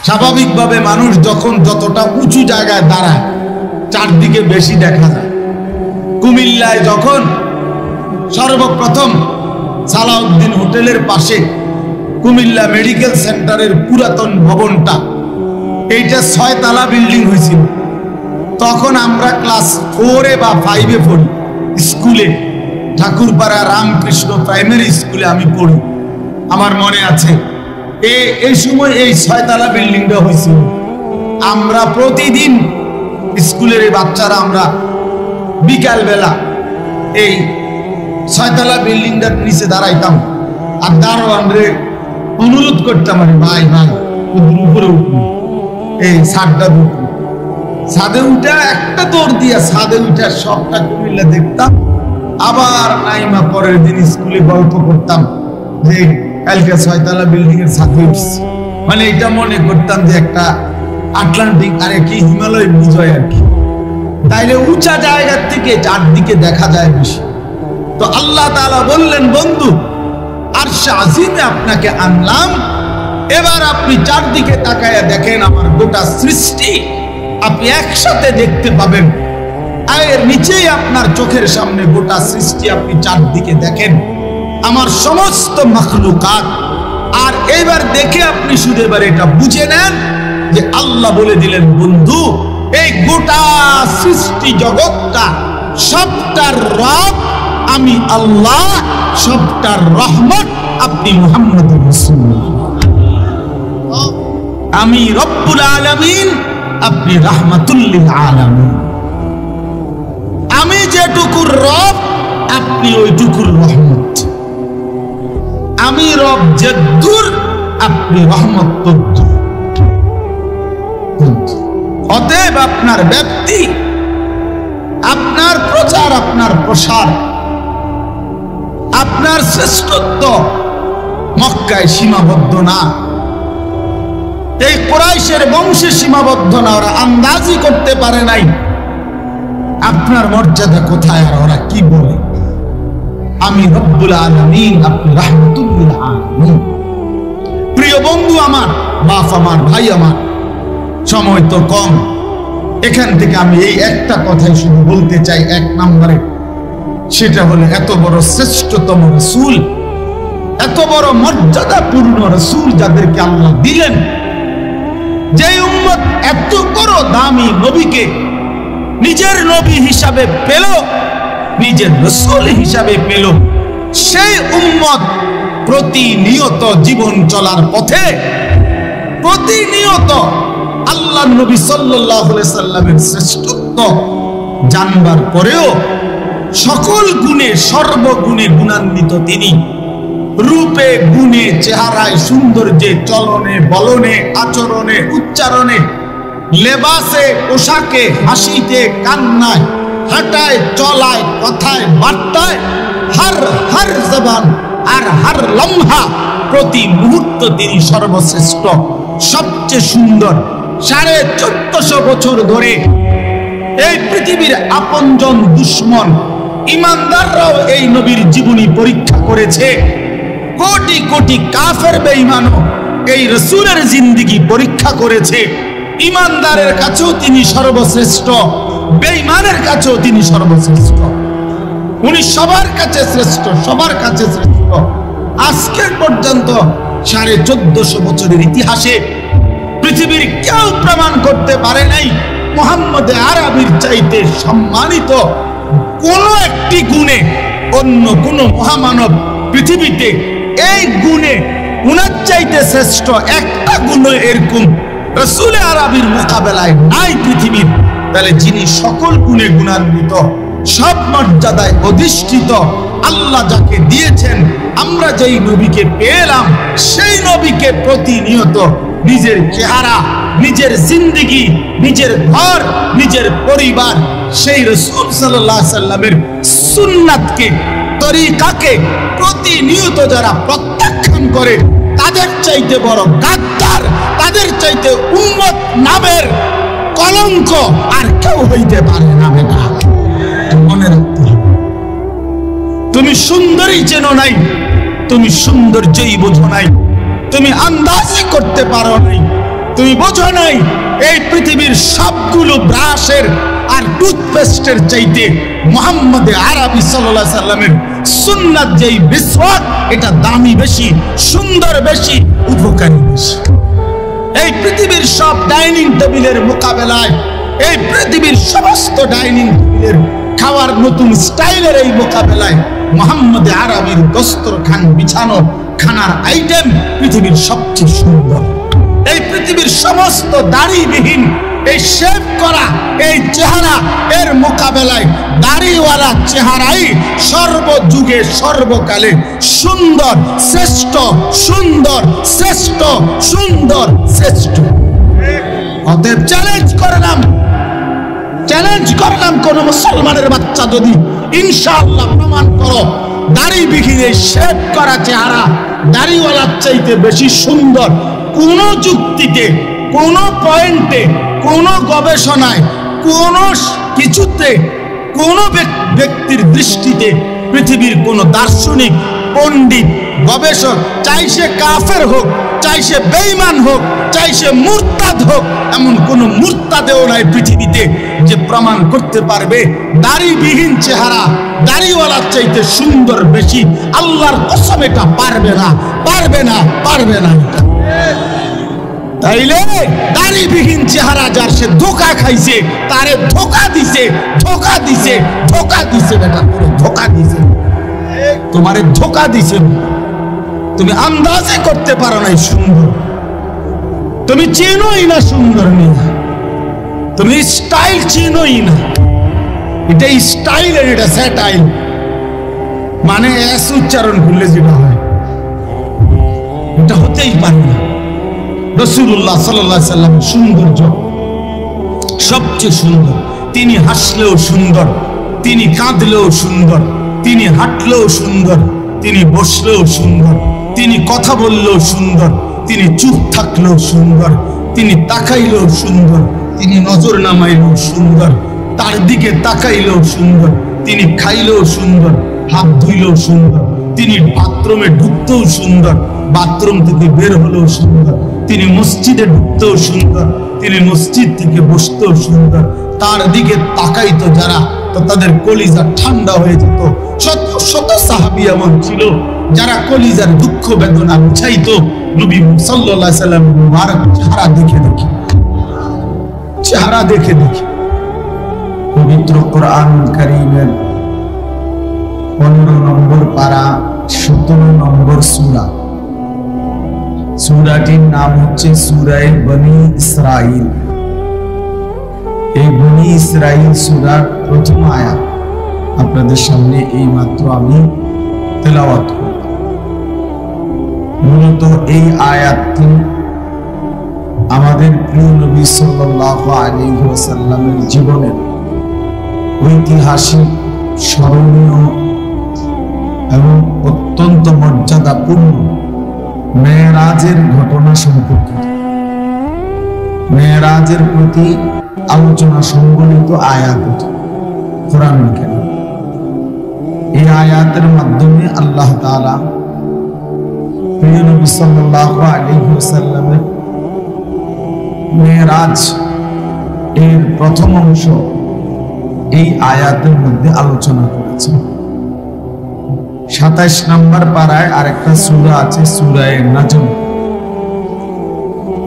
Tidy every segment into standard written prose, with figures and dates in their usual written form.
স্বাভাবিকভাবে মানুষ যখন যতটা উঁচু জায়গায় দাঁড়ায় চারদিকে বেশি দেখা যায়। কুমিল্লায় যখন সর্বপ্রথম সালাউদ্দিন হোটেলের পাশে কুমিল্লা মেডিকেল সেন্টারের পুরাতন ভবনটা, এইটা 6 তলা বিল্ডিং হয়েছিল, তখন আমরা ক্লাস 4-এ বা 5-এ পড়ি স্কুলে, ঠাকুরপাড়া রামকৃষ্ণ প্রাইমারি স্কুলে আমি পড়ি। আমার মনে আছে এই সময় এই 6 তলা বিল্ডিংটা হয়েছিল। আমরা প্রতিদিন স্কুলের এই বাচ্চারা আমরা বিকাল বেলা এই 6 তলা বিল্ডিংটার নিচে দাঁড়াইতাম আর দারোয়ানরে অনুরোধ করতাম, ভাই ভাই উপরে উঠুন, এই ছাদটা উঠুন। ছাদে উঠে একটা দৌড় দিয়া ছাদে উঠে সবটা কুমিল্লা দেখতাম। আবার নাইমা পরের দিন স্কুলে গল্প করতাম যে কালকে 6 তলা বিল্ডিং এর ছাদে উঠছি। মানে এটা মনে করতাম যে একটা আটলান্টিক আর কি হিমালয় বিজয় আর কি। তাইলে উঁচা জায়গার থেকে চারদিকে দেখা যায় বেশি। তো আল্লাহ তাআলা বললেন, বন্ধু আরশে আজিমে আপনাকে আনলাম, এবার আপনি চারদিকে তাকায়া দেখেন আমার গোটা সৃষ্টি আপনি একসাথে দেখতে পাবেন। এর নিচেই আপনার চোখের সামনে গোটা সৃষ্টি আপনি চারদিকে দেখেন, আমার সমস্ত মাখলুকাত। আর এবার দেখে আপনি শুধু এবার এটা বুঝে নেন যে আল্লাহ বলে দিলেন, বন্ধু এই গোটা সৃষ্টি জগৎটা সবটার রব আমি আল্লাহ, সবটার রহমত আপনি মুহাম্মদুর রাসূলুল্লাহ। আমি রব্বুল আলামিন, আপনি রাহমাতুল লিল আলামিন। আমি যেটুকুর রব, আপনি ওইটুকুর রহমত। আমি রব যদ্দুর, আপনি রহমত তদ্দুর। অতএব আপনার ব্যক্তি, আপনার প্রচার, আপনার প্রসার, আপনার শ্রেষ্ঠত্ব মক্কায় সীমাবদ্ধ না, এই কুরাইশের বংশে সীমাবদ্ধ না। ওরা আন্দাজি করতে পারে নাই আপনার মর্যাদা কোথায় আর ওরা কি বলে। আমি রব্বুল আলামিন, আপনি রাহমাতুল লিল আলামিন। প্রিয় বন্ধু আমার, বাপ আমার, ভাই আমার, সময় তো কম, এখান থেকে আমি এই একটা কথাই শুধু বলতে চাই। 1 নম্বরে সেটা হলো এত বড় শ্রেষ্ঠতম রাসূল, এত বড় মর্যাদাপূর্ণ রাসূল যাদেরকে আল্লাহ দিলেন, যে উম্মত এত বড় দামি নবীকে নিজের নবী হিসাবে পেল, নিজের রাসূল হিসাবে পেল, সেই উম্মত প্রতিনিয়ত জীবন চলার পথে প্রতিনিয়ত আল্লাহর নবী সাল্লাল্লাহু আলাইহি সাল্লামের শ্রেষ্ঠত্ব জানবার পরেও সকল গুণে সর্বগুণে গুণান্বিত তিনি। রূপে, গুণে, চেহারায়, সৌন্দর্যে, চলনে, বলনে, আচরণে, উচ্চারণে, লেবাসে, পোশাকে, হাসিতে, কান্নায়, হাঁটায়, চলায়, কথায়, বার্তায়, হর জবান আর হর লম্হা, প্রতি মুহূর্ত তিনি সর্বশ্রেষ্ঠ, সবচেয়ে সুন্দর। 1450 বছর ধরে এই পৃথিবীর আপনজন, দুশ্মন, ইমানদাররাও এই নবীর জীবনী পরীক্ষা করেছে। কোটি কোটি কাফের বেঈমানও এই রাসূলের জিন্দেগি পরীক্ষা করেছে। ইমানদারের কাছেও তিনি সর্বশ্রেষ্ঠ, বেঈমানের কাছেও তিনি সর্বশ্রেষ্ঠ। উনি সবার কাছে শ্রেষ্ঠ, সবার কাছে শ্রেষ্ঠ। আজকে পর্যন্ত 1450 বছরের ইতিহাসে পৃথিবীর কেউ প্রমাণ করতে পারে নাই মুহাম্মদ আরবির চাইতে সম্মানিত কোন একটি গুণে অন্য কোন মহামানব পৃথিবীতে এই গুণে উনার চাইতে শ্রেষ্ঠ একটা গুণ এরকম রাসূল আরবির মোকাবেলায় নাই পৃথিবীর। তাহলে যিনি সকল গুণে গুণান্বিত, সব মর্যাদায় অধিষ্ঠিত, আল্লাহ যাকে দিয়েছেন, আমরা যেই নবীকে পেলাম, সেই নবীকে প্রতিনিয়ত নিজের চেহারা, নিজের জিন্দেগি, নিজের ঘর, নিজের পরিবার, সেই রাসূল সাল্লাল্লাহু আলাইহি সাল্লামের সুন্নাতকে, তরিকাকে প্রতিনিয়ত যারা প্রত্যাখ্যান করে, তাদের চাইতে বড় গাদ্দার, তাদের চাইতে উম্মত নামের কলঙ্ক আর কেউ হইতে পারে না। বেটা মনে রাখতে হবে, তুমি সুন্দরী চেনো নাই, তুমি সৌন্দর্যই বোঝো নাই, তুমি আন্দাজি করতে পারো নাই, তুমি বোঝো নাই এই পৃথিবীর সবগুলো ব্রাশের আর টুথপেস্টের চাইতে মুহাম্মদ আরবি সাল্লাল্লাহু আলাইহি সাল্লামের সুন্নাত যেই মিসওয়াক, এটা দামি বেশি, সুন্দর বেশি, উপকারী বেশি। এই পৃথিবীর সব ডাইনিং টেবিলের মোকাবেলায়, এই পৃথিবীর সমস্ত ডাইনিং টেবিলের খাওয়ার নতুন স্টাইলের এই মোকাবেলায় মুহাম্মদ আরবির দস্তরখান বিছানো খানার আইটেম পৃথিবীর সবচেয়ে সুন্দর। এই পৃথিবীর সমস্ত দাড়িবিহীন, এই শেভ করা এই চেহারা এর মোকাবেলায় দাড়িওয়ালা চেহারাই সর্বযুগে সর্বকালে সুন্দর, শ্রেষ্ঠ, সুন্দর, শ্রেষ্ঠ, সুন্দর, শ্রেষ্ঠ। অতএব চ্যালেঞ্জ করলাম কোন মুসলমানের বাচ্চা যদি ইনশাআল্লাহ প্রমাণ করো দাড়িবিহীন এই শেভ করা চেহারা দাড়িওয়ালার চাইতে বেশি সুন্দর, কোন যুক্তিতে, কোন পয়েন্টে, কোন গবেষণায়, কোন কিছুতে, কোন ব্যক্তির দৃষ্টিতে, পৃথিবীর কোন দার্শনিক, পণ্ডিত, গবেষক, চাই সে কাফের হোক, চাই সে বেঈমান হোক, চাই সে মুরতাদ হোক, এমন কোন মুরতাদেও নাই পৃথিবীতে যে প্রমাণ করতে পারবে দাড়িবিহীন চেহারা দাড়িওয়ালার চাইতে সুন্দর বেশি। আল্লাহর কসম এটা পারবে না, পারবে না, পারবে না। এটা তাইলে দাড়িবিহীন চেহারা যার, সে ধোকা খাইছে, তারে ধোকা দিছে, ধোকা দিছে, ধোকা দিছে, বেটা তোরে ধোকা দিছে, তোমারে ধোকা দিছে। তুমি আন্দাজে করতে পারো নাই সুন্দর, তুমি চিনোই না সুন্দর নেই, তুমি স্টাইল চিনোই না। এটা স্টাইল, এটা স্যাটাইল, মানে এস উচ্চারণ করলে যেটা হয় এটা হতেই পারে না। রাসূলুল্লাহ সাল্লাল্লাহু আলাইহি সাল্লাম সৌন্দর্য সবচেয়ে সুন্দর। তিনি হাসলেও সুন্দর, তিনি কাঁদলেও সুন্দর, তিনি হাঁটলেও সুন্দর, তিনি বসলেও সুন্দর, তিনি কথা বললেও সুন্দর, তিনি চুপ থাকলেও সুন্দর, তিনি তাকাইলেও সুন্দর, তিনি নজর নামাইলেও সুন্দর, তার দিকে তাকাইলেও সুন্দর, তিনি খাইলেও সুন্দর, হাত ধুইলেও সুন্দর, তিনি বাথরুমে ঢুকতেও সুন্দর, বাথরুম থেকে বের হলেও সুন্দর, তিনি মসজিদে ঢুকতেও সুন্দর, তিনি মসজিদ থেকে বসতেও সুন্দর। তার দিকে তাকাইতো যারা, তো তাদের কলিজা ঠান্ডা হয়ে যেত। শত শত সাহাবী এমন ছিল যারা কলিজার দুঃখ বেদনা বুঝাইতো নবী সাল্লাল্লাহু আলাইহি সাল্লাম মুবারক চেহারা দেখে দেখে, চেহারা দেখে দেখে। পবিত্র কোরআন কারীমের 15 নম্বর পারা 17 নম্বর সূরা, সূরাটির নাম হচ্ছে সূরা বনী ইসরাইল। এই বনী ইসরাইল সূরার প্রথম আয়াত আপনাদের সামনে এই মাত্র আমি তেলাওয়াত করব। মূলত এই আয়াতটি আমাদের প্রিয় নবী সাল্লাল্লাহু আলাইহি ওয়াসাল্লামের জীবনের ঐতিহাসিক, স্মরণীয় এবং অত্যন্ত মর্যাদাপূর্ণ মেরাজের ঘটনা সম্পর্কিত, মেরাজের প্রতি আলোচনা সংবলিত আয়াত কোরআন কারীম। এই আয়াতের মাধ্যমে আল্লাহ তাআলা প্রিয় নবী সাল্লাল্লাহু আলাইহি ওয়াসাল্লামের মেরাজ এর প্রথম অংশ এই আয়াতের মধ্যে আলোচনা করেছেন। 27 নম্বর পারায় আরেকটা সূরা আছে, সূরা নাজম।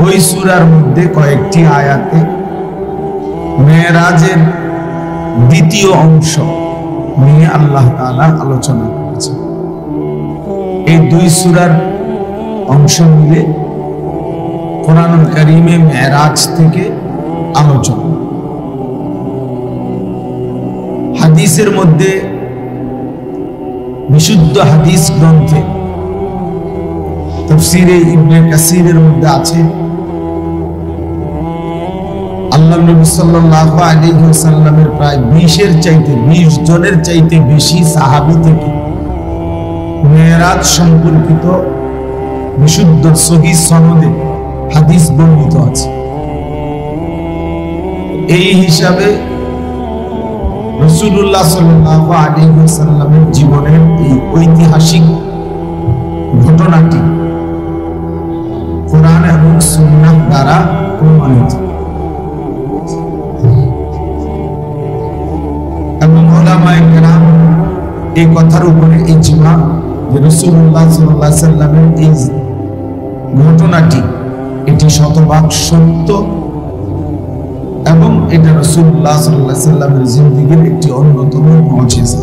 ওই সূরার মধ্যে কয়েকটি আয়াতে মেরাজের দ্বিতীয় অংশ নিয়ে আল্লাহ তাআলা আলোচনা করেছেন। এই দুই সূরার অংশ মিলে কোরআনুল কারীমে মেরাজ থেকে আলোচনা। হাদিসের মধ্যে, বিশুদ্ধ হাদিস গ্রন্থে তাফসীরে ইবনে কাসিরের মধ্যে আছে, আল্লাহ নবী সাল্লাল্লাহু আলাইহি ওয়াসাল্লামের প্রায় 20 জনের চাইতে বেশি সাহাবী থেকে মেরাজ সম্পর্কিত বিশুদ্ধ সহিহ সনদে হাদিস বর্ণিত আছে। এই হিসাবে রাসূলুল্লাহ সাল্লাল্লাহু আলাইহি ওয়াসাল্লামের জীবনের এই ঐতিহাসিক ঘটনাটি কোরআন এবং সুন্নাহ দ্বারা প্রমাণিত। এবং উলামায়ে কেরাম এই কথার উপরে ইজমা যে রাসূলুল্লাহ সাল্লাল্লাহু আলাইহি সাল্লামের এই ঘটনাটি এটি শতভাগ সত্য এবং এটা রাসূলুল্লাহ সাল্লাল্লাহু আলাইহি সাল্লামের জিন্দেগীর একটি অন্যতম মুজিজা।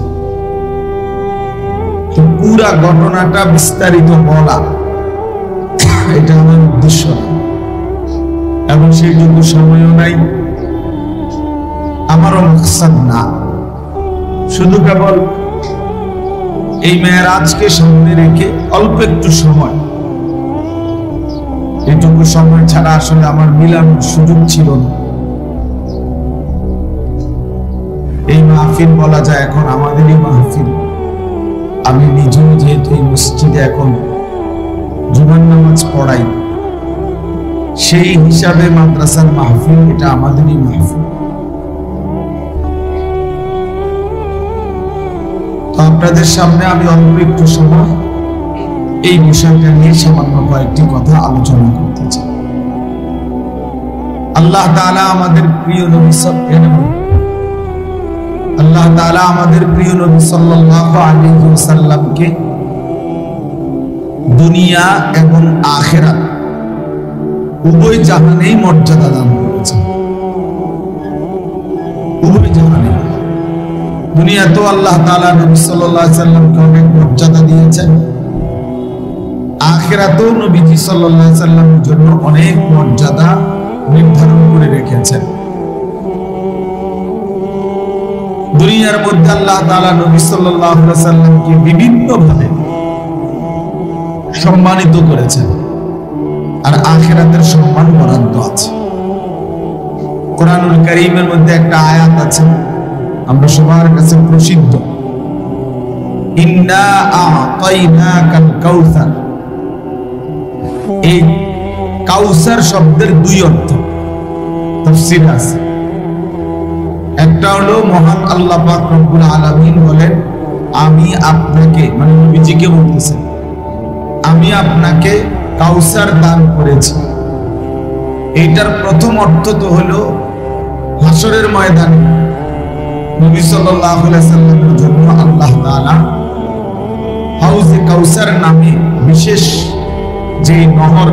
তো পুরা ঘটনাটা বিস্তারিত বলা এটা আমার উদ্দেশ্য এবং সেইটুকু সময়ও নাই, আমারও মাকসাদ না। শুধু কেবল এই মেরাজকে সামনে রেখে অল্প একটু সময়, এটুকু সময় ছাড়া আসলে আমার মিলানোর সুযোগ ছিল না। এই মাহফিল বলা যায় এখন আমাদেরই মাহফিল। আমি নিজেও যেহেতু এই মসজিদে এখন জুমার নামাজ পড়াই, সেই হিসাবে মাদ্রাসার মাহফিল এটা আমাদেরই মাহফিল। তো আপনাদের সামনে আমি অল্প একটু সময় এই বিষয়টা নিয়ে সামান্য কয়েকটি কথা আলোচনা করতে চাই। আল্লাহ তাআলা আমাদের প্রিয় নবী সাল্লাল্লাহু আলাইহি ওয়াসাল্লামকে দুনিয়া এবং আখিরাত উভয় জাহানেই মর্যাদা দান করেছেন। উভয় জাহানে, দুনিয়াতেও আল্লাহ তাআলা নবী সাল্লাল্লাহু আলাইহি ওয়াসাল্লামকে অনেক মর্যাদা দিয়েছেন, আখিরাতেও নবীজি সাল্লাল্লাহু আলাইহি ওয়াসাল্লামের জন্য অনেক মর্যাদা নির্ধারণ করে রেখেছেন। দুনিয়ার মধ্যে আল্লাহ তাআলা নবী সাল্লাল্লাহু আলাইহি ওয়াসাল্লামকে বিভিন্নভাবে সম্মানিত করেছেন, আর আখিরাতের সম্মান বরাদ্দ আছে। কোরআনুল কারীমের মধ্যে একটা আয়াত আছে আমরা সবার কাছে প্রসিদ্ধ, ইন্না আ'তাইনাকাল কাউসার। এই কাউসার শব্দের দুই অর্থ তাফসীর আছে। একটা হলো মহান আল্লাহ পাক রব্বুল আলামিন বলেন, আমি আপনাকে, মানে নবীজিকে বলতেছেন, আমি আপনাকে কাউসার দান করেছি। এইটার প্রথম অর্থ তো হলো হাসরের ময়দানে নবী সাল্লাল্লাহু আলাইহি সাল্লামের জন্য আল্লাহ তাআলা হাউজে কাউসার নামে বিশেষ যে নহর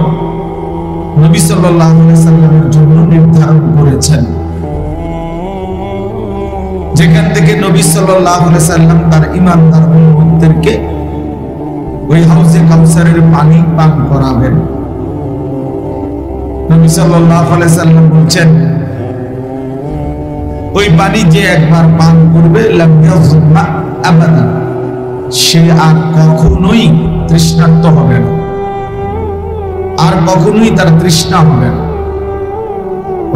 নবী সাল্লাল্লাহু আলাইহি সাল্লামের জন্য নির্ধারণ করেছেন, যেখান থেকে নবী সাল্লাল্লাহু আলাইহি সাল্লাম তার ঈমানদার উম্মতদেরকে ওই হাউজে কাউসারের পানি পান করাবেন। নবী সাল্লাল্লাহু আলাইহি সাল্লাম বলেন, ওই পানি যে একবার পান করবে লাম ইয়াযমা আবাদান, সে আর কখনোই তৃষ্ণার্ত হবে না, আর কখনোই তার তৃষ্ণা হবে না।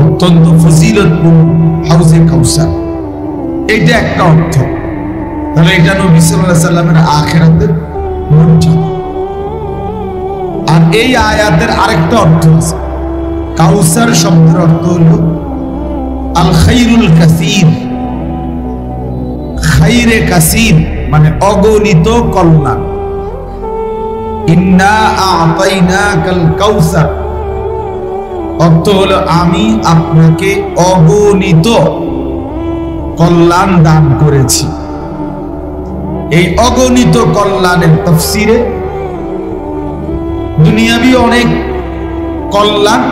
অত্যন্ত ফজিলতপূর্ণ হাউজে কাউসার, এটা একটা অর্থ। তাহলে এটা নবী সাল্লাল্লাহু আলাইহি সাল্লামের আখিরাতের মর্যাদা। আর এই আয়াতের আরেকটা অর্থ আছে, কাউসার শব্দের অর্থ হলো আল খায়রুল কাসীর। খায়রে কাসীর মানে অগণিত কল্যাণ। ইন্না আ'তাইনাকাল কাউসার অর্থ হলো আমি আপনাকে অগণিত কল্যাণ দান করেছি। এই অগণিত কল্যাণের তাফসীরে দুনিয়াবি অনেক কল্যাণ,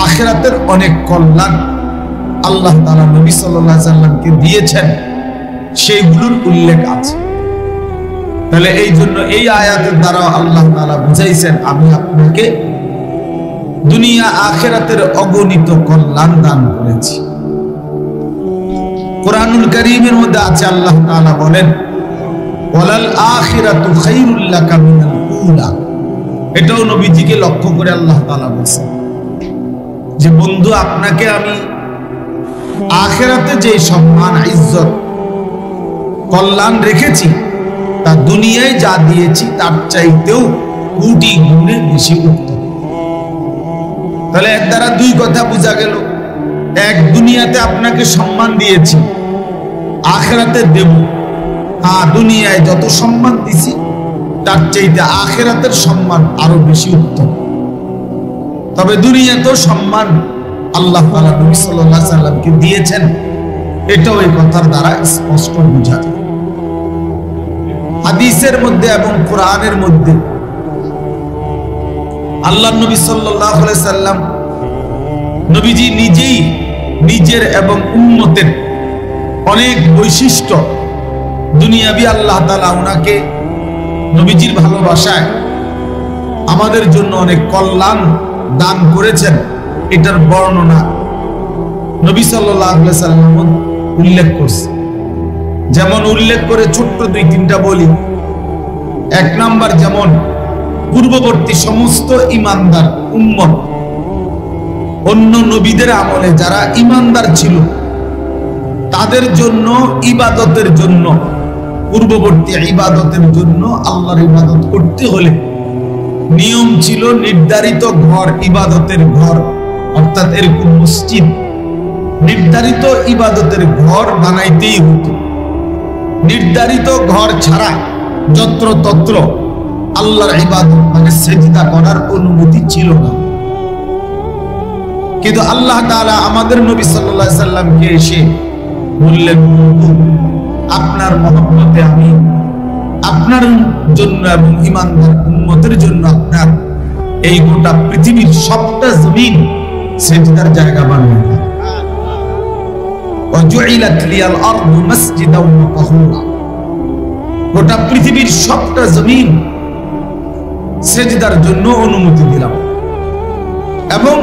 আখিরাতের অনেক কল্যাণ আল্লাহ তাআলা নবী সাল্লাল্লাহু আলাইহি সাল্লামকে দিয়েছেন, সেইগুলোর উল্লেখ আছে। তাহলে এই জন্য এই আয়াতের দ্বারা আল্লাহ তাআলা বুঝাইছেন, আমি আপনাকে দুনিয়া আখিরাতের অগণিত কল্যাণ দান করেছি। কোরআনুল কারীমের মধ্যে আছে, আল্লাহ তাআলা বলেন, ওয়ালাল আখিরাতু খায়রুল লাকা মিনাল উলা। এটাও নবীজিকে লক্ষ্য করে আল্লাহ তাআলা বলেছেন যে বন্ধু, আপনাকে আমি আখিরাতে যে সম্মান, ইজ্জত, কল্যাণ রেখেছি তা দুনিয়ায় যা দিয়েছি তার চাইতেও কোটি গুণে বেশি উত্তম। তাহলে এর দ্বারা দুই কথা বোঝা গেল, এক, দুনিয়াতে আপনাকে সম্মান দিয়েছি, আখিরাতে দেব। হ্যাঁ, দুনিয়ায় যত সম্মান দিছি তার চাইতে আখিরাতের সম্মান আরো বেশি উত্তম। তবে দুনিয়াতেও সম্মান আল্লাহ তাআলা নবী সাল্লাল্লাহু আলাইহি সাল্লামকে দিয়েছেন, এটাও এই কথার দ্বারা স্পষ্ট বোঝা যায়। হাদিসের মধ্যে এবং কোরআনের মধ্যে আল্লাহ নবী সাল্লাল্লাহু আলাইহি সাল্লাম নবীজি নিজেই নিজের এবং উম্মতের অনেক বৈশিষ্ট্য দুনিয়াবি আল্লাহ তাআলা ওনাকে নবীজির ভালোবাসায় আমাদের জন্য অনেক কল্যাণ দান করেছেন, এটার বর্ণনা নবী সাল্লাল্লাহু আলাইহি সাল্লাম উল্লেখ করছে। যেমন উল্লেখ করে ছোট্ট দুই তিনটা বলি। এক নাম্বার, যেমন পূর্ববর্তী সমস্ত ঈমানদার উম্মত অন্য নবীদের আমলে যারা ঈমানদার ছিল তাদের জন্য ইবাদতের জন্য, পূর্ববর্তী ইবাদতের জন্য, আল্লাহর ইবাদত করতে হলে নিয়ম ছিল নির্ধারিত ঘর, ইবাদতের ঘর, অর্থাৎ এরকম মসজিদ, নির্ধারিত ইবাদতের ঘর বানাইতেই হতো। নির্ধারিত ঘর ছাড়া যত্রতত্র আল্লাহর ইবাদত মানে সিজদা করার অনুমতি ছিল না। কিন্তু আল্লাহ তাআলা আমাদের নবী সাল্লাল্লাহু আলাইহি সাল্লামকে এসে বললেন, আপনার মহব্বতে আমি আপনার জন্য এবং ঈমানদার উম্মতের জন্য আপনার এই গোটা পৃথিবীর সবটা জমিন সিজদার জায়গা বানিয়ে দিলাম। ওয়াজুইলাত লিয়াল আরদু মাসজিদাও ওয়া তাহুরা, গোটা পৃথিবীর সবটা জমিন সিজদার জন্য অনুমতি দিলাম এবং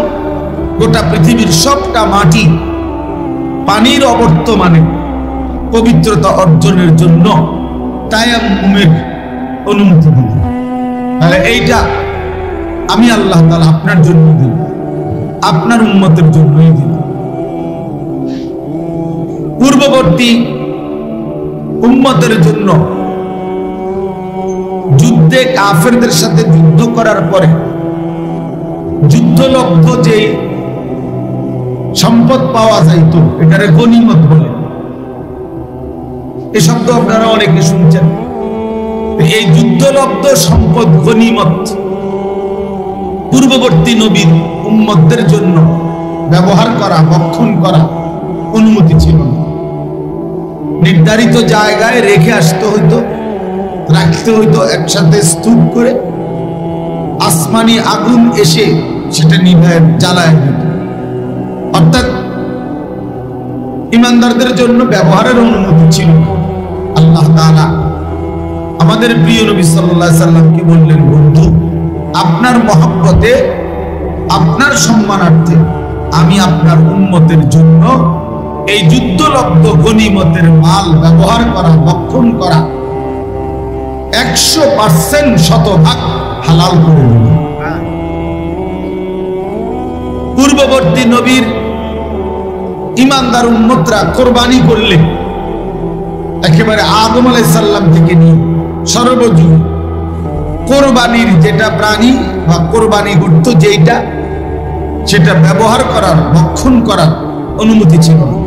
গোটা পৃথিবীর সবটা মাটি পানির অবর্তমানে পবিত্রতা অর্জনের জন্য তায়াম্মুমের অনুমতি দিলাম। তাহলে এইটা আমি আল্লাহ তাআলা আপনার জন্য দিলাম, আপনার উম্মতের জন্যই দিলাম। পূর্ববর্তী উম্মতের জন্য যুদ্ধে কাফেরদের সাথে যুদ্ধ করার পরে যুদ্ধলব্ধ যে সম্পদ পাওয়া যাইত এটারে গনিমত বলে। এই শব্দ আপনারা অনেকে শুনছেন। এই যুদ্ধলব্ধ সম্পদ গনিমত পূর্ববর্তী নবীর উম্মতদের জন্য ব্যবহার করা, ভক্ষণ করা অনুমতি ছিল না। নির্ধারিত জায়গায় রেখে আসতে হইতো, রাখতে হইতো একসাথে স্তূপ করে, আসমানি আগুন এসে সেটা নিভায় জ্বালায় দিত। অর্থাৎ ঈমানদারদের জন্য ব্যবহারের অনুমতি ছিল না। আল্লাহ তাআলা আমাদের প্রিয় নবী সাল্লাল্লাহু আলাইহি সাল্লামকে বললেন, বন্ধু, আপনার মহব্বতে, আপনার সম্মানার্থে আমি আপনার উম্মতের জন্য এই যুদ্ধলব্ধ গনিমতের মাল ব্যবহার করা, ভক্ষণ করা 100% শতভাগ হালাল করে দিল। পূর্ববর্তী নবীর ঈমানদার উম্মতরা কোরবানি করলে একেবারে আদম আলাইহিস সালাম থেকে নিয়ে সর্বযুগ কোরবানির যেটা প্রাণী বা কোরবানি করত যেটা, সেটা ব্যবহার করার, ভক্ষণ করার অনুমতি ছিল না।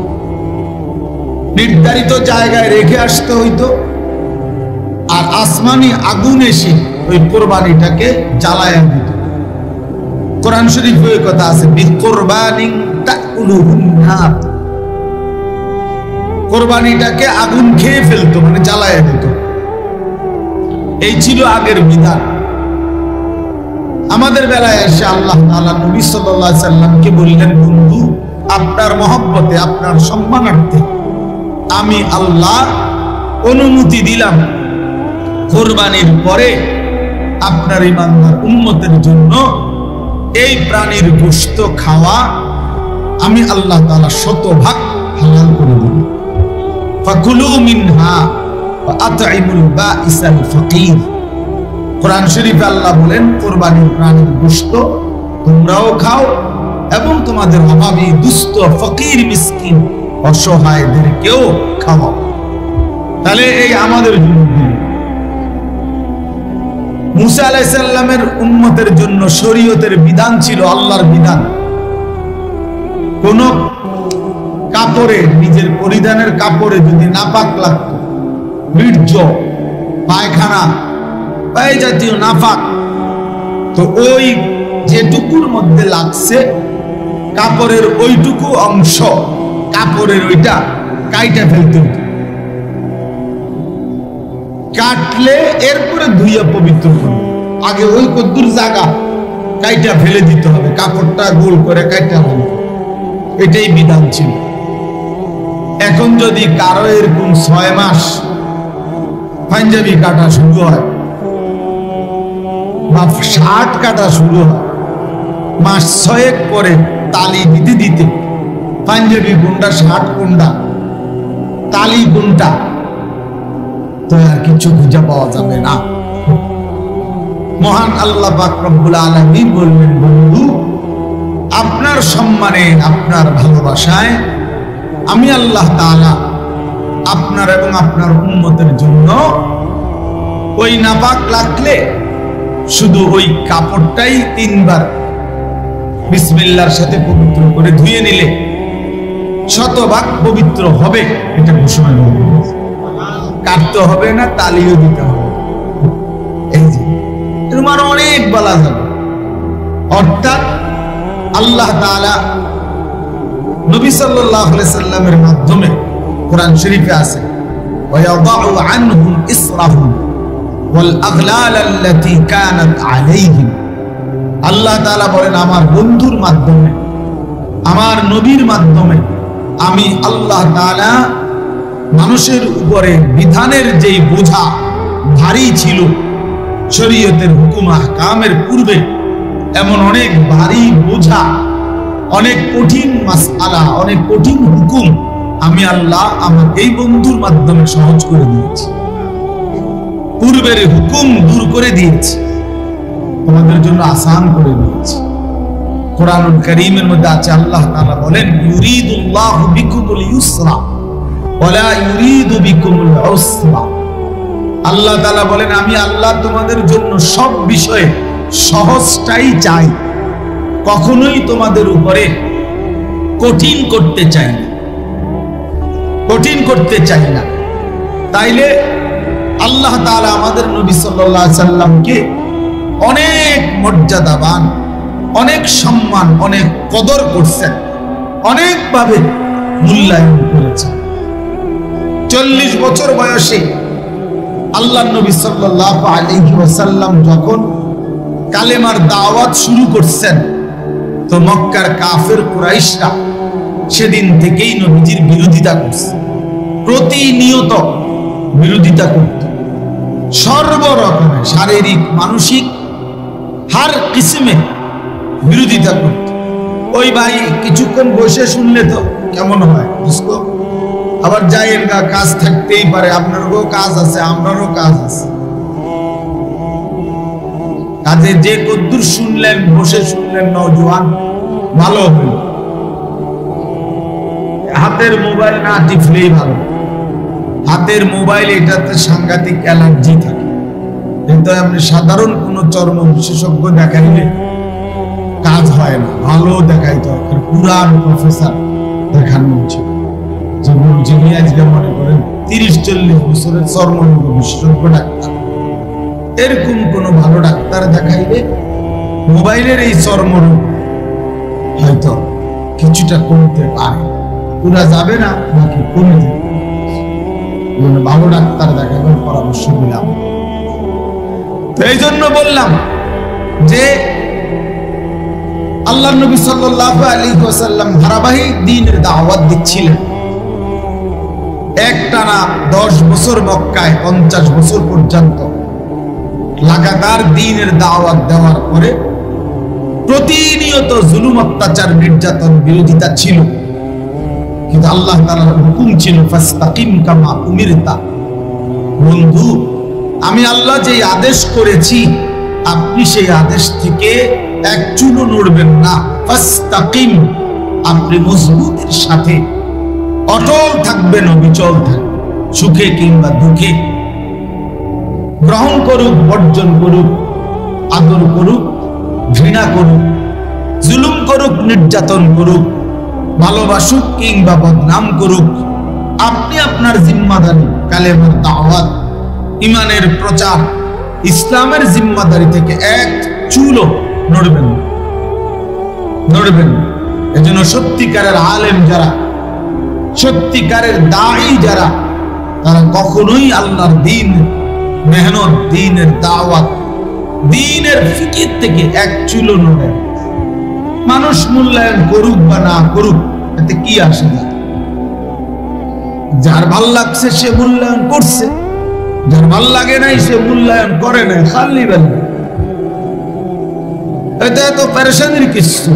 নির্ধারিত জায়গায় রেখে আসতে হইতো আর আসমানি আগুন এসে ওই কোরবানিটাকে জ্বালায় দিত। কোরআন শরীফে এই কথা আছে, বিকুরবানিন তাকুলুহুন নার, কোরবানিটাকে আগুন খেয়ে ফেলতো, মানে জ্বালায় দিত। এই ছিল আগের বিধান। আমাদের বেলায় এসে আল্লাহ তাআলা নবী সাল্লাল্লাহু আলাইহি সাল্লামকে বললেন, বন্ধু, আপনার মহব্বতে, আপনার সম্মানার্থে আমি আল্লাহ অনুমতি দিলাম কোরবানির পরে আপনার ঈমানদার উম্মতের জন্য এই প্রাণীর গোশত খাওয়া আমি আল্লাহ তাআলা শতভাগ হালাল করে দিলাম। ফাকুলু মিনহা ওয়া আত'ইমুল বাঈসাল ফাকির। কোরআন শরীফে আল্লাহ বলেন, কোরবানির প্রাণীর গোশত তোমরাও খাও এবং তোমাদের অভাবী, দুস্থ, ফকির, মিসকিন, অসহায়দেরকেও খাওয়াও। তাহলে এই আমাদের জন্য। মুসা আলাইহিস সালামের উম্মতের জন্য শরীয়তের বিধান ছিল, আল্লাহর বিধান। কোন কাপড়ে, নিজের পরিধানের কাপড়ে যদি নাপাক লাগতো, বীর্য, পায়খানা বা এই জাতীয় নাপাক, তো ওই যেটুকুর মধ্যে লাগছে কাপড়ের ওইটুকু অংশ, কাপড়ের ওইটা কাইটা ফেলতে হতো, কাটলে এরপরে ধুইয়া পবিত্র করবে। আগে ওই কদ্দুর জায়গা কাইটা ফেলে দিতে হবে, কাপড়টা গোল করে কাইটা ফেলতে, এটাই বিধান ছিল। এখন যদি কারো এরকম 6 মাস পাঞ্জাবি কাটা শুরু হয় বা শার্ট কাটা শুরু হয়, মাস 6 পরে তালি দিতে দিতে পাঞ্জাবি কোনটা শার্ট কোনটা তালি কোনটা তো আর কিছু খুঁজে পাওয়া যাবে না। মহান আল্লাহ পাক রব্বুল আলামিন বললেন, বন্ধু আপনার সম্মানে আপনার ভালোবাসায় আমি আল্লাহ তাআলা আপনার এবং আপনার উম্মতের জন্য ওই নাপাক লাগলে শুধু ওই কাপড়টাই 3 বার বিসমিল্লাহর সাথে পবিত্র করে ধুয়ে নিলে শতভাগ পবিত্র হবে, এটা ঘোষণা করবে। কাটতে হবে না, তালিও দিতে হবে। এই যে তোমার অনেক বলা যাবে। অর্থাৎ আল্লাহ তাআলা নবী সাল্লাল্লাহু আলাইহি সাল্লামের মাধ্যমে কোরআন শরীফে আছে, ওয়ায়াদাউ আনহুম ইসরাহুম ওয়াল আগলাল আল্লাতী কানাত আলাইহিম। আল্লাহ তাআলা বলেন, আমার বন্ধুর মাধ্যমে, আমার নবীর মাধ্যমে আমি আল্লাহ তাআলা মানুষের উপরে বিধানের যেই বোঝা ভারী ছিল, শরীয়তের হুকুম আহকামের পূর্বে এমন অনেক ভারী বোঝা, অনেক কঠিন মাসআলা, অনেক কঠিন হুকুম আমি আল্লাহ আমার এই বন্ধুর মাধ্যমে সহজ করে দিয়েছি। পূর্বের হুকুম দূর করে দিয়েছি, তোমাদের জন্য আসান করে দিয়েছি। কোরআনুল কারীমের মধ্যে আছে, আল্লাহ তাআলা বলেন, ইউরিদুল্লাহু বিকুমুল ইউসরা ওয়ালা ইউরিদু বিকুমুল উসরা। আল্লাহ তাআলা বলেন, আমি আল্লাহ তোমাদের জন্য সব বিষয়ে সহজটাই চাই, কখনোই তোমাদের উপরে কঠিন করতে চাই না, কঠিন করতে চাই না। তাইলে আল্লাহ তাআলা আমাদের নবী সাল্লাল্লাহু আলাইহি সাল্লামকে অনেক মর্যাদাবান, অনেক সম্মান, অনেক কদর করছেন, অনেকভাবে মূল্যায়ন করেছেন। 40 বছর বয়সে আল্লাহ নবী সাল্লাল্লাহু আলাইহি ওয়াসাল্লাম যখন কালেমার দাওয়াত শুরু করছেন, তো মক্কার কাফের কুরাইশরা সেদিন থেকেই নবীজির বিরোধিতা করছে, প্রতিনিয়ত বিরোধিতা করত, সর্বরকমের শারীরিক মানসিক হার কিসমে বিরোধিতা করত। ওই ভাই কিছুক্ষণ বসে শুনলে তো কেমন হয় বুঝতো, আবার যাইয়ের গা, কাজ থাকতেই পারে, আপনারও কাজ আছে আমরারও কাজ আছে, কাজে যে কদ্দুর শুনলেন, বসে শুনলেন, নওজোয়ান ভালো হইল। হাতের মোবাইল না টিপলেই ভালো, হাতের মোবাইল এটাতে সাংঘাতিক অ্যালার্জি থাকে, কিন্তু আপনি সাধারণ কোন চর্ম বিশেষজ্ঞ দেখাইলে কাজ হয় না, ভালো দেখাইতে হয়। পুরান প্রফেসর দেখানো উচিত, যিনি আজকে মনে করেন 30-40 বছরের চর্ম বিশেষজ্ঞ ডাক্তার, এরকম কোন ভালো ডাক্তার দেখাইলে মোবাইলের এই চর্মরোগ হয়তো কিছুটা কমতে পারে, পুরা যাবে না, বাকি কমে যাবে। ভালো ডাক্তার দেখাবার পরামর্শ দিলাম। তো এই জন্য বললাম যে আল্লাহ নবী সাল্লাল্লাহু আলাইহি ওয়াসাল্লাম ধারাবাহিক দ্বীনের দাওয়াত দিচ্ছিলেন। একটানা 10 বছর মক্কায় 50 বছর পর্যন্ত লাগাতার দ্বীনের দাওয়াত দেওয়ার পরে প্রতিনিয়ত জুলুম, অত্যাচার, নির্যাতন, বিরোধিতা ছিল, কিন্তু আল্লাহ তাআলার হুকুম ছিল, ফাস্তাকিম কামা উমিরতা। বন্ধু, আমি আল্লাহ যে আদেশ করেছি আপনি সেই আদেশ থেকে এক চুলও নড়বেন না। ফাস্তাকিম, আপনি মজবুতের সাথে অটল থাকবেন, অবিচল থাকবেন, সুখে কিংবা দুঃখে, গ্রহণ করুক, বর্জন করুক, আদর করুক, ঘৃণা করুক, জুলুম করুক, নির্যাতন করুক, ভালোবাসুক কিংবা বদনাম করুক, আপনি আপনার জিম্মাদারি, কালেমার দাওয়াত, ইমানের প্রচার, ইসলামের জিম্মাদারি থেকে এক চুলও নড়বেন না। নড়বেন। এজন্য সত্যিকারের আলেম যারা, সত্যিকারের দাঈ যারা, তারা কখনোই আল্লাহর দিন, মেহনত, দ্বীনের দাওয়াত, দ্বীনের ফিকির থেকে এক চুলো নড়ে। মানুষ মূল্যায়ন করুক বা না করুক, এতে কি আসে যায়? যার ভাল লাগছে সে মূল্যায়ন করছে, যার ভাল লাগে নাই সে মূল্যায়ন করে নাই। খালি বেলা এটা এত পেরেশানির কিছু।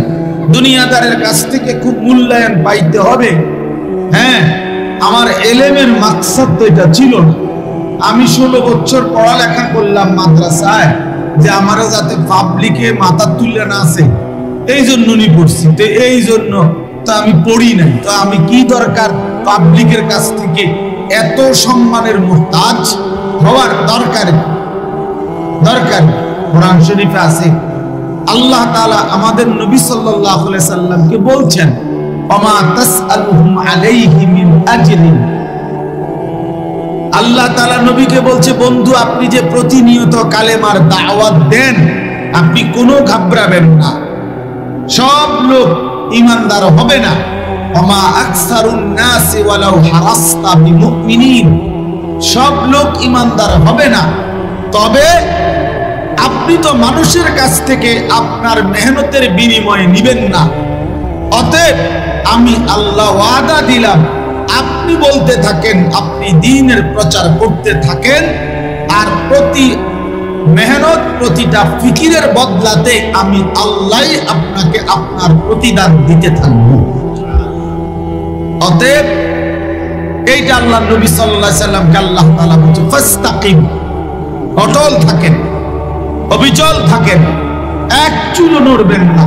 দুনিয়াদারের কাছ থেকে খুব মূল্যায়ন পাইতে হবে। হ্যাঁ, আমার এলেমের মাকসাদ তো এটা ছিল না। আমি 16 বছর পড়ালেখা করলাম মাদ্রাসায়, যে আমারও যাতে পাবলিকে মাথা তুলে না আসে, এই জন্য নি পড়ছি। তো এই জন্য তো আমি পড়ি নাই। তো আমি কি দরকার পাবলিকের কাছ থেকে এত সম্মানের মুহতাজ হওয়ার? দরকার দরকার কোরআন শরীফে আছে, আল্লাহ তাআলা আমাদের নবী সাল্লাল্লাহু আলাইহি সাল্লামকে বলছেন, ওমা তাসআলুহুম আলাইহি মিন আজরিন। আল্লাহ তাআলা নবীকে বলছে, বন্ধু আপনি যে প্রতিনিয়ত কালেমার দাওয়াত দেন, আপনি কোনো ঘাবড়াবেন না। সব লোক ঈমানদার হবে না। ওমা আকসারুন নাসি ওয়ালাউ হারাসতা বিমুমিনিন। সব লোক ঈমানদার হবে না, তবে আপনি তো মানুষের কাছ থেকে আপনার মেহনতের বিনিময়ে নিবেন না। অতএব আমি আল্লাহ ওয়াদা দিলাম, আপনি বলতে থাকেন, আপনি দ্বীনের প্রচার করতে থাকেন, আর প্রতি মেহনত, প্রতিটা ফিকিরের বদলাতে আমি আল্লাহই আপনাকে আপনার প্রতিদান দিতে থাকব। অতএব এইটা আল্লাহ নবী সাল্লাল্লাহু আলাইহি সাল্লামকে আল্লাহ তাআলা বলছে, ফাস্তাকিম, অটল থাকেন, অবিচল থাকেন, এক চুলও নড়বেন না,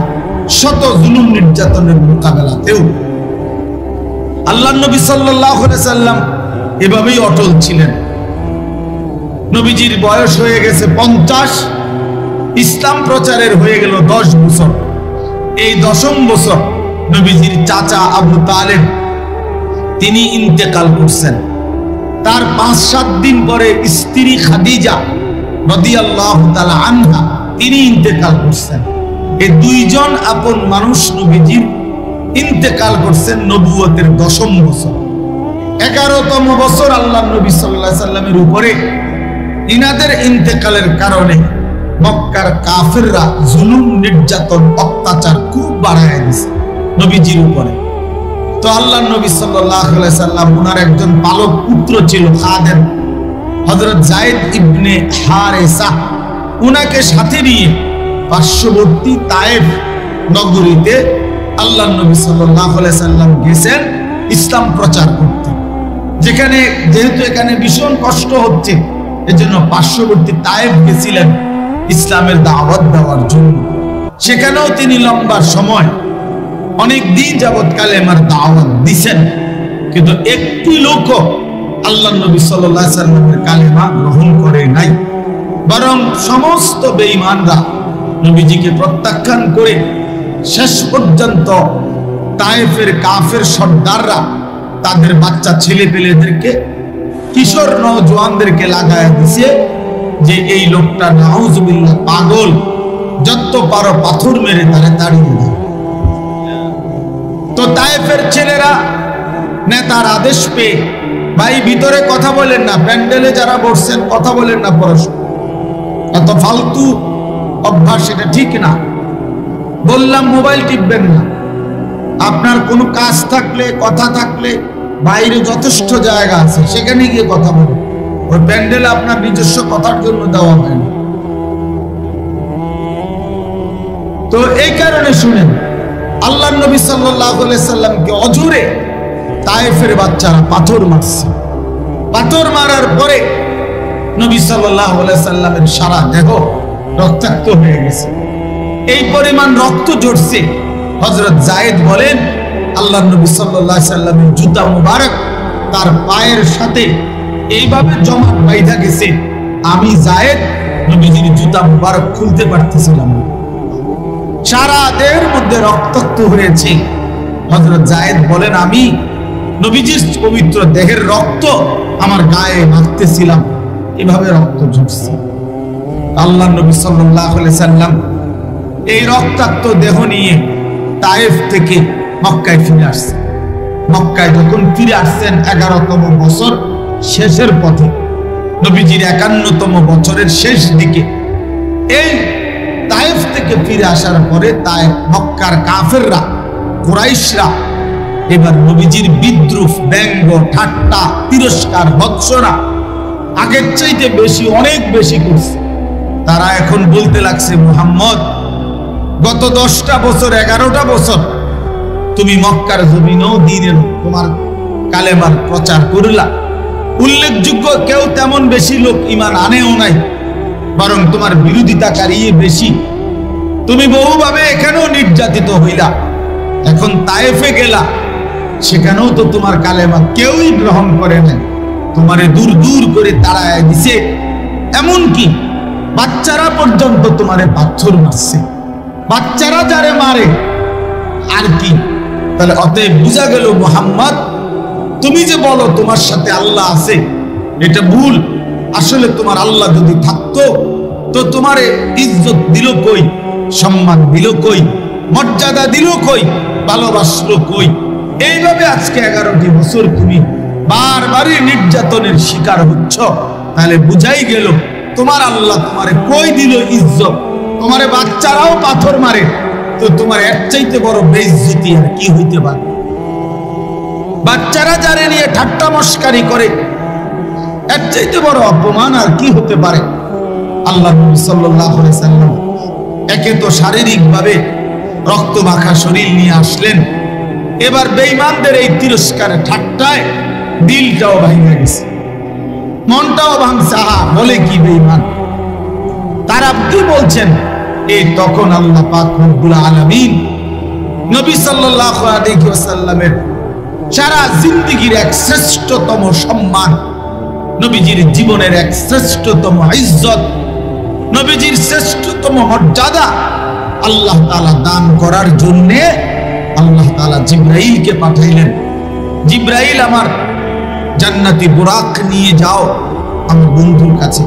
শত জুলুম নির্যাতনের মোকাবেলাতেও। আল্লাহ নবী সাল্লাল্লাহু আলাইহি সাল্লাম এভাবেই অটল ছিলেন। নবীজির বয়স হয়ে গেছে 50, ইসলাম প্রচারের হয়ে গেল 10 বছর। এই 10ম বছর নবীজির চাচা আবু তালেব তিনি ইন্তেকাল করছেন। তার 5-7 দিন পরে স্ত্রী খাদিজা রাদিয়াল্লাহু তাআলা আনহা তিনি ইন্তেকাল করছেন। এই দুইজন আপন মানুষ নবীজির ইন্তেকাল করছেন নবুয়তের 10ম বছর। 11তম বছর আল্লাহ নবী সাল্লাল্লাহু আলাইহি সাল্লামের উপরে ইনাদের ইন্তেকালের কারণে মক্কার কাফেররা জুলুম, নির্যাতন, অত্যাচার খুব বাড়ায় দিয়েছে নবীজির উপরে। তো আল্লাহ নবী সাল্লাল্লাহু আলাইহি সাল্লাম, ওনার একজন পালক পুত্র ছিল খাদেম, হযরত যায়েদ ইবনে হারেসা, উনাকে সাথে নিয়ে পার্শ্ববর্তী তায়েফ নগরীতে আল্লাহ নবী সাল্লাল্লাহু আলাইহি সাল্লাম গেছেন ইসলাম প্রচার করতে। যেখানে যেহেতু এখানে ভীষণ কষ্ট হচ্ছে, এজন্য পার্শ্ববর্তী তায়েফ গেছিলেন ইসলামের দাওয়াত দেওয়ার জন্য। সেখানেও তিনি লম্বা সময়, অনেক দিন যাবৎ কালেমার দাওয়াত দিছেন, কিন্তু একটি লোকও আল্লাহ নবী সাল্লাল্লাহু আলাইহি সাল্লামের কালেমা গ্রহণ করে নাই। বরং সমস্ত বেঈমানরা নবীজিকে প্রত্যাখ্যান করে শেষ পর্যন্ত তায়েফের কাফের সর্দাররা তাদের বাচ্চা ছেলে পেলেদেরকে, কিশোর নওজোয়ানদেরকে লাগায় দিছে যে এই লোকটা নাউজুবিল্লাহ পাগল, যত পারো পাথর মেরে তারে তাড়িয়ে দাও। তো তায়েফের ছেলেরা নেতার আদেশ পেয়ে, ভাই ভিতরে কথা বলেন না, প্যান্ডেলে যারা বসছেন কথা বলেন না, পরস্পর এত ফালতু অভ্যাস এটা ঠিক না। বললাম মোবাইল টিপবেন না, আপনার কোনো কাজ থাকলে, কথা থাকলে বাইরে যথেষ্ট জায়গা আছে, সেখানে গিয়ে কথা বলুন। ওই প্যান্ডেল আপনার নিজস্ব কথার জন্য দেওয়া হয় না। তো এই কারণে শুনেন, আল্লাহ নবী সাল্লাল্লাহু আলাইহি সাল্লামকে অজুরে তায়েফের বাচ্চারা পাথর মারছে। পাথর মারার পরে নবী সাল্লাল্লাহু আলাইহি সাল্লামের সারা দেহ রক্তাক্ত হয়ে গেছে। এই পরিমাণ রক্ত ঝরছে, হযরত যায়েদ বলেন আল্লাহ নবী সাল্লাল্লাহু আলাইহি সাল্লামের জুতা মুবারক তার পায়ের সাথে এইভাবে জমা বাইধা গেছে, আমি যায়েদ নবীজির জুতা মুবারক খুলতে পারতেছিলাম না। সারা দেহের মধ্যে রক্তাক্ত হয়েছে। হযরত যায়েদ বলেন, আমি নবীজির পবিত্র দেহের রক্ত আমার গায়ে মাখতেছিলাম, এভাবে রক্ত ঝরছে। আল্লাহ নবী সাল্লাল্লাহু আলাইহি সাল্লাম এই রক্তাক্ত দেহ নিয়ে তায়েফ থেকে মক্কায় ফিরে আসছে। মক্কায় যখন ফিরে আসছেন 11তম বছর শেষের পথে, নবীজির 51তম বছরের শেষ দিকে, এই তায়েফ থেকে ফিরে আসার পরে তায়েফ মক্কার কাফেররা, কুরাইশরা এবার নবীজির বিদ্রুপ, ব্যঙ্গ, ঠাট্টা, তিরস্কার, ভৎসনা আগের চাইতে বেশি, অনেক বেশি করছে। তারা এখন বলতে লাগছে, মুহাম্মদ গত 10টা বছর 11টা বছর তুমি মক্কার জমিনেও দ্বীনের তোমার কালেমার প্রচার করলা, উল্লেখযোগ্য কেউ তেমন বেশি লোক ঈমান আনেও নাই, বরং তোমার বিরোধিতাকারী বেশি। তুমি বহুভাবে এখানেও নির্যাতিত হইলা, এখন তায়েফে গেলা, সেখানেও তো তোমার কালেমা কেউই গ্রহণ করে নাই, তোমারে দূর দূর করে তাড়ায় দিছে, এমনকি বাচ্চারা পর্যন্ত তোমারে পাথর মারছে। বাচ্চারা যারে মারে আর কি। তাহলে অতএব বুঝা গেল মুহাম্মদ, তুমি যে বলো তোমার সাথে আল্লাহ আছে, এটা ভুল। আসলে তোমার আল্লাহ যদি থাকতো তো তোমারে ইজ্জত দিল কই, সম্মান দিল কই, মর্যাদা দিল কই, ভালোবাসলো কই? এইভাবে আজকে 11টি বছর তুমি বারবারই নির্যাতনের শিকার হচ্ছ। তাহলে বুঝাই গেল তোমার আল্লাহ তোমারে কই দিল ইজ্জত? তোমারে বাচ্চারাও পাথর মারে, তো তোমার এর চাইতে বড় বেইজ্জতি আর কি হইতে পারে? বাচ্চারা যারে নিয়ে ঠাট্টা মস্কারি করে, এর চাইতে বড় অপমান আর কি হতে পারে? আল্লাহ নবী সাল্লাল্লাহু আলাইহি সাল্লাম একে তো শারীরিকভাবে রক্ত মাখা শরীর নিয়ে আসলেন, এবার বেঈমানদের এই তিরস্কারে ঠাট্টায় দিলটাও ভাঙে গেছে, মনটাও ভাঙছে। বলে কি বেঈমান, তারা কি বলছেন? এই তখন আল্লাহ পাক রব্বুল আলামিন নবী সাল্লাল্লাহু আলাইহি ওয়াসাল্লামের সারা জিন্দেগীর এক শ্রেষ্ঠতম সম্মান, নবীজির জীবনের এক শ্রেষ্ঠতম ইজ্জত, নবীজির শ্রেষ্ঠতম মর্যাদা আল্লাহ তাআলা দান করার জন্য আল্লাহ তাআলা জিবরাইলকে পাঠাইলেন। জিবরাইল, আমার জান্নাতি বুরাক নিয়ে যাও আমার বন্ধুর কাছে।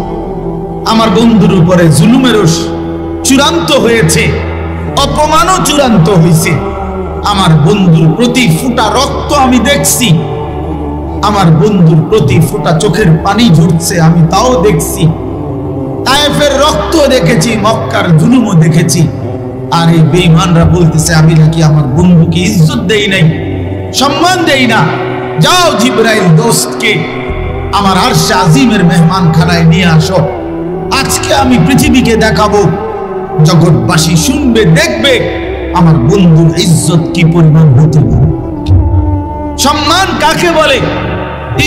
আমার বন্ধুর উপরে জুলুমেরও চূড়ান্ত হয়েছে, অপমানও চূড়ান্ত হয়েছে। আমার বন্ধুর প্রতি ফুটা রক্ত আমি দেখছি, আমার বন্ধুর প্রতি ফুটা চোখের পানি ঝরছে, আমি তাও দেখছি। তায়েফের রক্ত দেখেছি, মক্কার জুলুমও দেখেছি। আর এই বেঈমানরা বলতেছে আমি নাকি আমার বন্ধুকে ইজ্জত দেই নাই, সম্মান দেই না। যাও জিবরাইল দোস্তকে আমার আরশে আজিমের মেহমানখানায় নিয়ে আসো। আজকে আমি পৃথিবীকে দেখাবো, জগৎবাসী শুনবে, দেখবে আমার বন্ধুর ইজ্জত কি পরিমাণ হতে পারে। সম্মান কাকে বলে,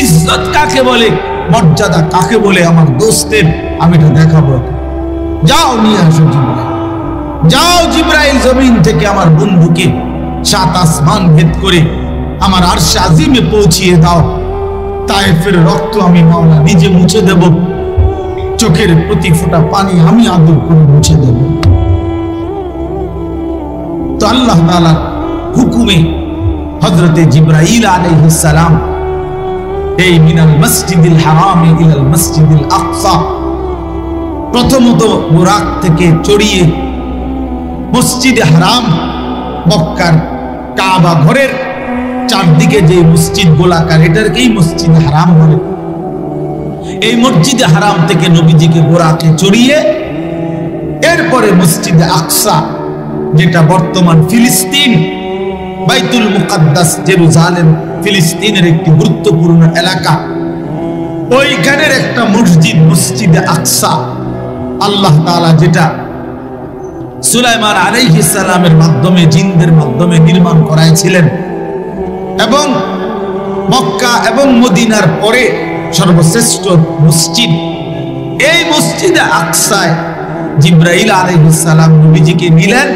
ইজ্জত কাকে বলে, মর্যাদা কাকে বলে আমার দোস্তের, আমি এটা দেখাবো। যাও নিয়ে আসো জিবরাইল, যাও জিবরাইল জমিন থেকে আমার বন্ধুকে 7 আসমান ভেদ করে আমার আরশে আজিমে পৌঁছিয়ে দাও। তায়েফের রক্ত আমি মাওলা নিজে মুছে দেব, চোখের প্রতি ফোঁটা পানি আমি আদর করে মুছে দেব। তো আল্লাহ তাআলার হুকুমে হযরতে জিবরাইল আলাইহিস সালাম এই মিনাল মসজিদিল হারাম ইলাল মসজিদিল আকসা, প্রথমত বুরাক থেকে চড়িয়ে মসজিদে হারাম, মক্কার কাবা ঘরের চারদিকে যে মসজিদ গোলাকার, এটাকেই মসজিদে হারাম বলে। এই মসজিদে হারাম থেকে নবীজিকে বুরাকে চড়িয়ে এরপরে মসজিদে আকসা, যেটা বর্তমান ফিলিস্তিন, বাইতুল মুকাদ্দাস জেরুজালেম, ফিলিস্তিনের একটি গুরুত্বপূর্ণ এলাকা, ওইখানের একটা মসজিদ মসজিদে আকসা আল্লাহ তাআলা যেটা সুলাইমান আলাইহিস সালামের মাধ্যমে, জিনদের মাধ্যমে নির্মাণ করাইছিলেন, এবং মক্কা এবং মদিনার পরে সর্বশ্রেষ্ঠ মসজিদ। এই মসজিদে আকসায় জিবরাইল আলাইহিস সালাম নবীজিকে নিলেন।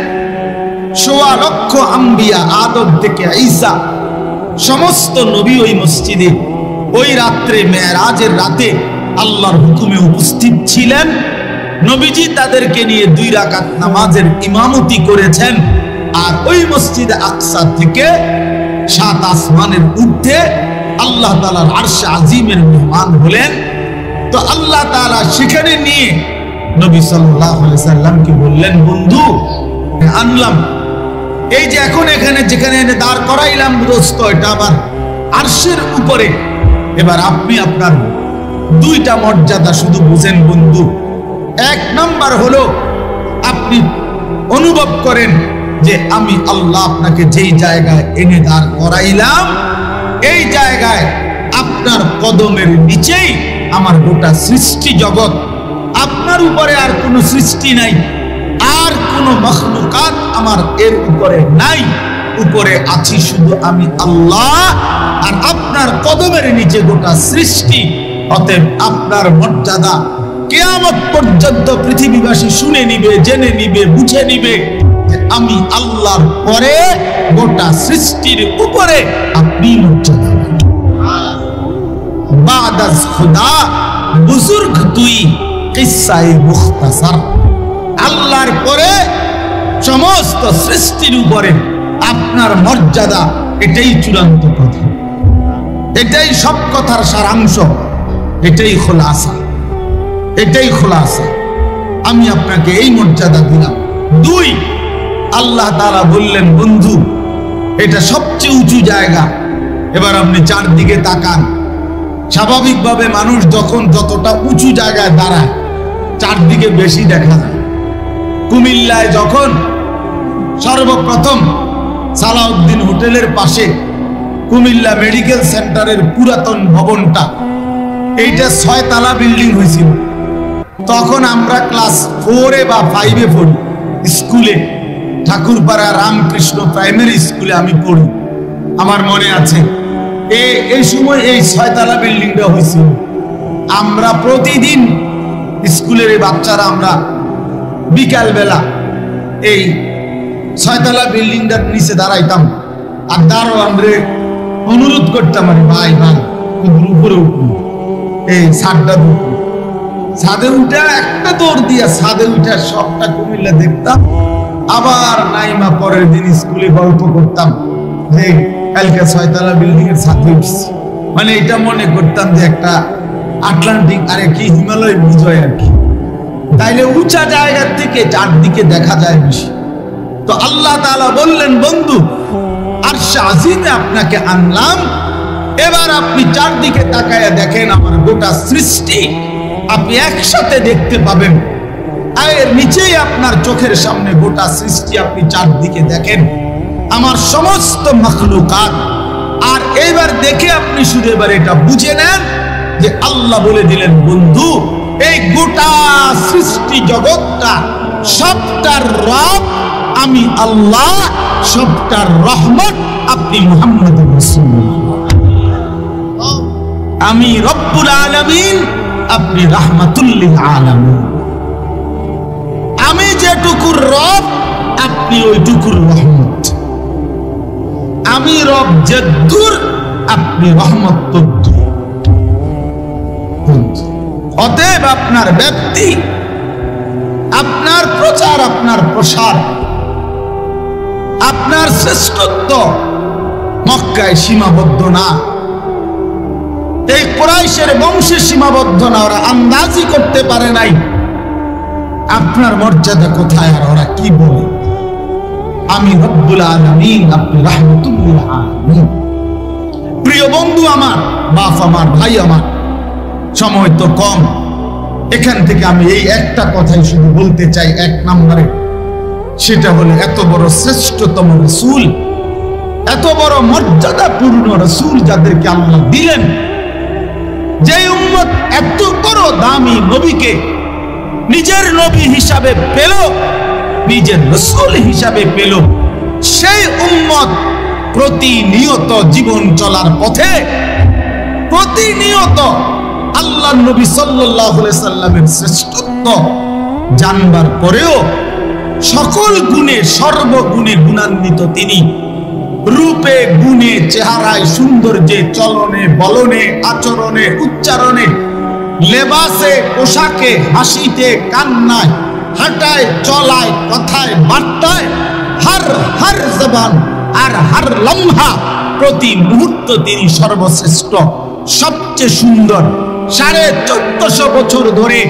১৬ লক্ষ আম্বিয়া, আদম থেকে ঈসা, সমস্ত নবী ওই মসজিদে ওই রাত্রে, মেরাজের রাতে আল্লাহর হুকুমে উপস্থিত ছিলেন। নবীজি তাদেরকে নিয়ে 2 রাকাত নামাজের ইমামতি করেছেন। আর ওই মসজিদে আকসা থেকে 7 আসমানের ঊর্ধ্বে আল্লাহ তাআলার আরশে আজিমের মেহমান হলেন। তো আল্লাহ তাআলা সেখানে নিয়ে নবী সাল্লাল্লাহু আলাইহি সাল্লামকে বললেন, বন্ধু আনলাম, এই যে এখন এখানে যেখানে এনে দাঁড় করাইলাম দোস্ত, এটা আমার আরশের উপরে। এবার আপনি আপনার দুইটা মর্যাদা শুধু বুঝেন বন্ধু। এক নাম্বার হলো আপনি অনুভব করেন যে আমি আল্লাহ আপনাকে যেই জায়গায় এনে দাঁড় করাইলাম, এই জায়গায় আপনার কদমের নিচেই আমার গোটা সৃষ্টি জগৎ। আপনার উপরে আর কোনো সৃষ্টি নাই, আর কোনো মখলুকাত আমার এর উপরে নাই। উপরে আছি শুধু আমি আল্লাহ, আর আপনার কদমের নিচে গোটা সৃষ্টি। অতএব আপনার মর্যাদা কিয়ামত পর্যন্ত পৃথিবীবাসী শুনে নিবে, জেনে নিবে, বুঝে নিবে যে আমি আল্লাহর পরে গোটা সৃষ্টির উপরে আপনি মর্যাদা। বাদাস খুদা বুজুর্গ তুই কিসায়ে মুখতাসার। আল্লাহর পরে সমস্ত সৃষ্টির উপরে আপনার মর্যাদা, এটাই চূড়ান্ত কথা, এটাই সব কথার সারাংশ, এটাই খোলাসা, এটাই খোলাসা। আমি আপনাকে এই মর্যাদা দিলাম। দুই, আল্লাহ তাআলা বললেন বন্ধু এটা সবচেয়ে উঁচু জায়গা। এবার আপনি চারদিকে তাকান। স্বাভাবিকভাবে মানুষ যখন যতটা উঁচু জায়গায় দাঁড়ায় চারদিকে বেশি দেখা যায়। কুমিল্লায় যখন সর্বপ্রথম সালাউদ্দিন হোটেলের পাশে কুমিল্লা মেডিকেল সেন্টারের পুরাতন ভবনটা, এইটা 6 তলা বিল্ডিং হয়েছিল। তখন আমরা ক্লাস 4-এ বা 5-এ পড়ি স্কুলে, ঠাকুরপাড়া রামকৃষ্ণ প্রাইমারি স্কুলে আমি পড়ি। আমার মনে আছে এই সময় এই 6 তলা বিল্ডিংটা হয়েছিল। আমরা প্রতিদিন স্কুলের এই বাচ্চারা আমরা বিকাল বেলা এই 6 তলা বিল্ডিংটার নিচে দাঁড়াইতাম, আর দারোয়ানরে অনুরোধ করতাম, আরে ভাই ভাই উপরে উঠুন, এই ছাদটা উঠুন। ছাদে উঠে একটা দৌড় দিয়া ছাদে উঠে সবটা কুমিল্লা দেখতাম। আবার নাইমা পরের দিন স্কুলে গল্প করতাম যে কালকে 6 তলা বিল্ডিং এর ছাদে উঠছি। মানে এটা মনে করতাম যে একটা আটলান্টিক আরে কি হিমালয় বিজয় আর কি। তাইলে উঁচা জায়গা থেকে চারদিকে দেখা যায় বেশি। তো আল্লাহ তাআলা বললেন বন্ধু আরশ আজিমে আপনাকে আনলাম, এবার আপনি চারদিকে তাকায়া দেখেন আমার গোটা সৃষ্টি আপনি একসাথে দেখতে পাবেন। এর নিচেই আপনার চোখের সামনে গোটা সৃষ্টি আপনি চারদিকে দেখেন আমার সমস্ত মাখলুকাত। আর এবার দেখে আপনি শুধু এবার এটা বুঝে নেন যে আল্লাহ বলে দিলেন বন্ধু এই গোটা সৃষ্টি জগৎটা সবটার রব আমি আল্লাহ, সবটার রহমত আপনি মুহাম্মদ রাসূলুল্লাহ। আমি রব্বুল আলামিন, আপনি রাহমাতুল লিল আলামিন। আমি যেটুকুর রব আপনি ওইটুকুর রহমত। আমি রব যদ্দুর, আপনি রহমত তদ্দুর। অতএব আপনার ব্যক্তি, আপনার প্রচার, আপনার প্রসার, আপনার শ্রেষ্ঠত্ব মক্কায় সীমাবদ্ধ না, এই কুরাইশের বংশে সীমাবদ্ধ না। ওরা আন্দাজি করতে পারে নাই আপনার মর্যাদা কোথায় আর ওরা কি বলে। আমি রব্বুল আলামিন, আপনি রাহমাতুল লিল আলামিন। প্রিয় বন্ধু আমার, বাপ আমার, ভাই আমার, সময় তো কম। এখান থেকে আমি এই একটা কথাই শুধু বলতে চাই এক নম্বরে, সেটা হলো এত বড় শ্রেষ্ঠতম রাসূল, এত বড় মর্যাদাপূর্ণ রাসূল যাদেরকে আল্লাহ দিলেন, যে উম্মত এত বড় দামি নবীকে নিজের নবী হিসাবে পেল, নিজের রাসূল হিসাবে পেল, সেই উম্মত প্রতিনিয়ত জীবন চলার পথে প্রতিনিয়ত আল্লাহর নবী সাল্লাল্লাহু আলাইহি সাল্লামের শ্রেষ্ঠত্ব জানবার পরেও সকল গুণে সর্বগুণে গুণান্বিত তিনি। রূপে, গুণে, চেহারায়, সৌন্দর্যে, চলনে, বলনে, আচরণে, উচ্চারণে, লেবাসে, পোশাকে, হাসিতে, কান্নায়, হাঁটায়, চলায়, কথায়, বার্তায়, হর জবান আর হর লম্হা, প্রতি মুহূর্ত তিনি সর্বশ্রেষ্ঠ, সবচেয়ে সুন্দর। 1450 বছর ধরে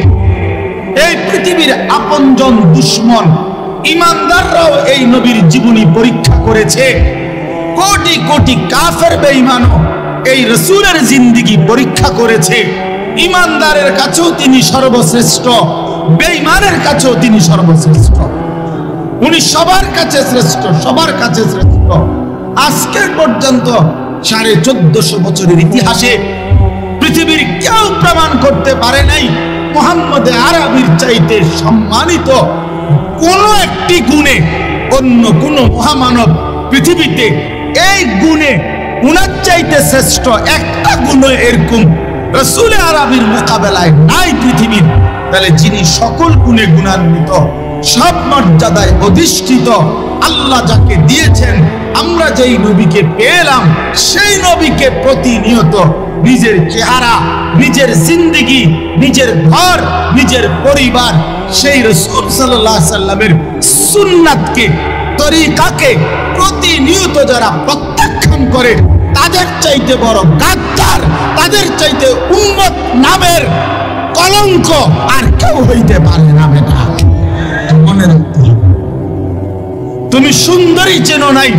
এই পৃথিবীর আপনজন দুশ্মন ইমানদাররাও এই নবীর জীবনী পরীক্ষা করেছে। কোটি কোটি কাফের বেঈমানও এই রাসূলের জিন্দেগি পরীক্ষা করেছে। ইমানদারের কাছেও তিনি সর্বশ্রেষ্ঠ, বেঈমানের কাছেও তিনি সর্বশ্রেষ্ঠ। উনি সবার কাছে শ্রেষ্ঠ, সবার কাছে শ্রেষ্ঠ। আজকের পর্যন্ত 1450 বছরের ইতিহাসে পৃথিবীর কেউ প্রমাণ করতে পারে নাই মুহাম্মদ আরবির চাইতে সম্মানিত কোন একটি গুণে অন্য কোন মহামানব পৃথিবীতে এই গুণে উনার চাইতে শ্রেষ্ঠ একটা গুণ এরকম রাসূল আরবির মোকাবেলায় নাই পৃথিবীর। তাহলে যিনি সকল গুণে গুণান্বিত, সব মর্যাদায় অধিষ্ঠিত, আল্লাহ যাকে দিয়েছেন, আমরা যেই নবীকে পেলাম সেই নবীকে প্রতিনিয়ত নিজের চেহারা, নিজের জিন্দেগি, নিজের ঘর, নিজের পরিবার সেই রাসূল সাল্লাল্লাহু আলাইহি সাল্লামের সুন্নাতকে, তরিকাকে প্রতিনিয়ত যারা প্রত্যাখ্যান করে তাদের চাইতে বড় গাদ্দার, তাদের চাইতে উম্মত নামের কলঙ্ক আর কেউ হইতে পারে না। বেটা মনে রাখতে হবে, তুমি সুন্দরী চেনো নাই,